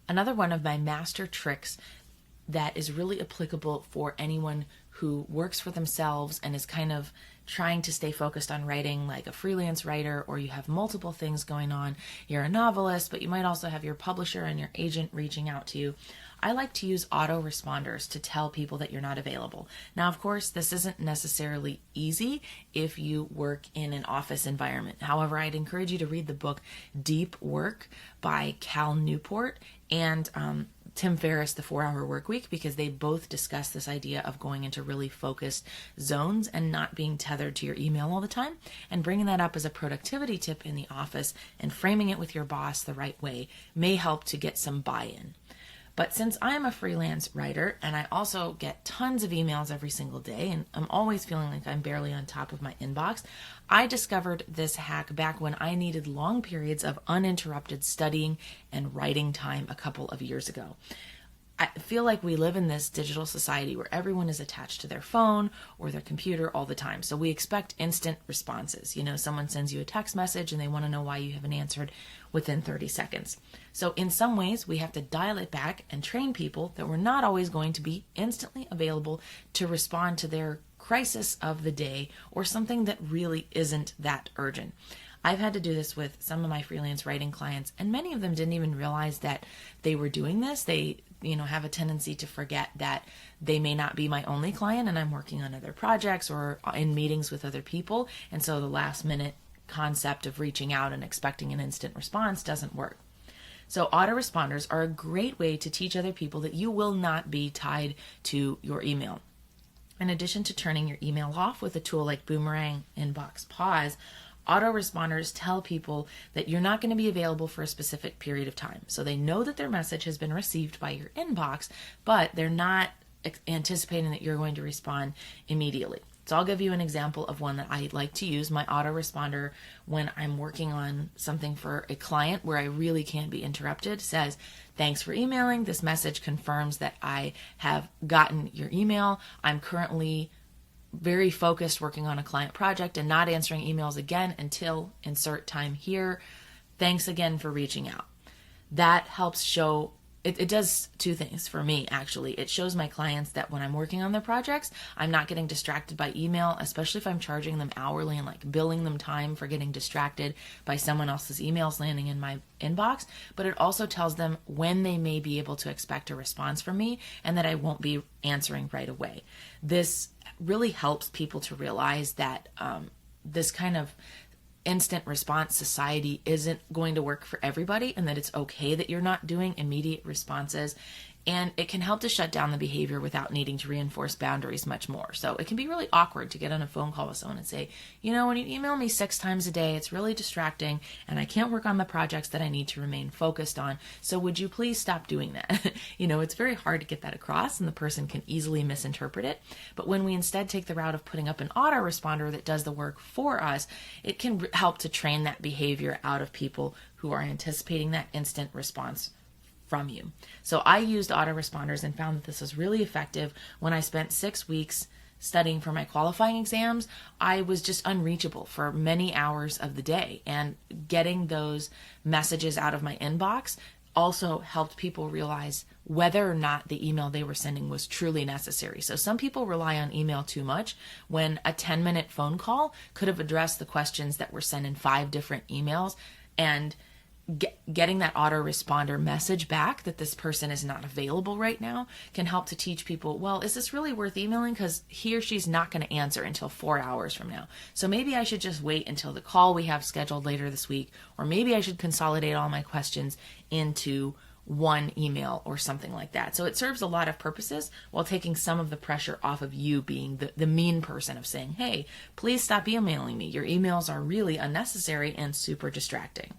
Another one of my master tricks that is really applicable for anyone who works for themselves and is kind of trying to stay focused on writing, like a freelance writer, or you have multiple things going on. You're a novelist, but you might also have your publisher and your agent reaching out to you. I like to use autoresponders to tell people that you're not available. Now, of course, this isn't necessarily easy if you work in an office environment. However, I'd encourage you to read the book Deep Work by Cal Newport and Tim Ferriss, The 4-Hour Workweek, because they both discuss this idea of going into really focused zones and not being tethered to your email all the time, and bringing that up as a productivity tip in the office and framing it with your boss the right way may help to get some buy-in. But since I'm a freelance writer and I also get tons of emails every single day and I'm always feeling like I'm barely on top of my inbox, I discovered this hack back when I needed long periods of uninterrupted studying and writing time a couple of years ago. I feel like we live in this digital society where everyone is attached to their phone or their computer all the time. So we expect instant responses. You know, someone sends you a text message and they want to know why you haven't answered within 30 seconds. So in some ways, we have to dial it back and train people that we're not always going to be instantly available to respond to their crisis of the day or something that really isn't that urgent. I've had to do this with some of my freelance writing clients, and many of them didn't even realize that they were doing this. They have a tendency to forget that they may not be my only client and I'm working on other projects or in meetings with other people. And so the last minute concept of reaching out and expecting an instant response doesn't work. So autoresponders are a great way to teach other people that you will not be tied to your email. In addition to turning your email off with a tool like Boomerang Inbox Pause, autoresponders tell people that you're not going to be available for a specific period of time. So they know that their message has been received by your inbox, but they're not anticipating that you're going to respond immediately. So I'll give you an example of one that I like to use, my autoresponder when I'm working on something for a client where I really can't be interrupted, says, "Thanks for emailing. This message confirms that I have gotten your email. I'm currently very focused working on a client project and not answering emails again until insert time here. Thanks again for reaching out." That helps show, it does two things for me, actually. It shows my clients that when I'm working on their projects, I'm not getting distracted by email, especially if I'm charging them hourly and like billing them time for getting distracted by someone else's emails landing in my inbox. But it also tells them when they may be able to expect a response from me and that I won't be answering right away. This really helps people to realize that this kind of instant response society isn't going to work for everybody, and that it's okay that you're not doing immediate responses. And it can help to shut down the behavior without needing to reinforce boundaries much more. So it can be really awkward to get on a phone call with someone and say, when you email me 6 times a day, it's really distracting and I can't work on the projects that I need to remain focused on. So would you please stop doing that? It's very hard to get that across and the person can easily misinterpret it. But when we instead take the route of putting up an autoresponder that does the work for us, it can help to train that behavior out of people who are anticipating that instant response from you. So I used autoresponders and found that this was really effective. When I spent 6 weeks studying for my qualifying exams, I was just unreachable for many hours of the day, and getting those messages out of my inbox also helped people realize whether or not the email they were sending was truly necessary. So some people rely on email too much when a 10-minute phone call could have addressed the questions that were sent in 5 different emails, and getting that autoresponder message back that this person is not available right now can help to teach people, well, is this really worth emailing? Because he or she's not going to answer until 4 hours from now. So maybe I should just wait until the call we have scheduled later this week, or maybe I should consolidate all my questions into one email or something like that. So it serves a lot of purposes while taking some of the pressure off of you being the mean person of saying, hey, please stop emailing me. Your emails are really unnecessary and super distracting.